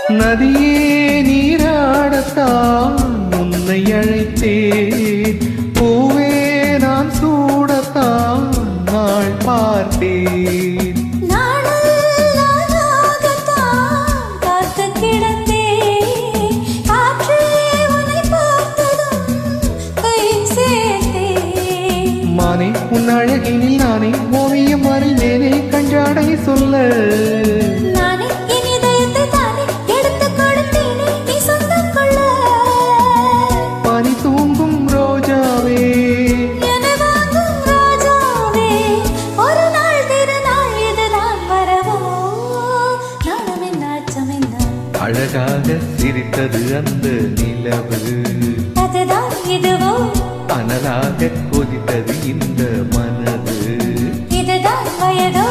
நதியே நீராடத்தான் உன்னை அழைத்தேன், பூவே நான் சூடத்தான் நாள் பார்த்தேன். மானே உன் அழகினில் நானே ஓவியம் வரைந்தேனே கஞ்சாடை சொல்ல, பனி தூங்கும் ரோஜாவே ஒரு நாள் திருநாள் இதுதான் வரவோ, நானும் என்ன அழகாக சிரித்தது அந்த நிலவு, அதுதான் இதுவோ அனலாக கொதித்தது இந்த மனது, இதுதான் வயதோ.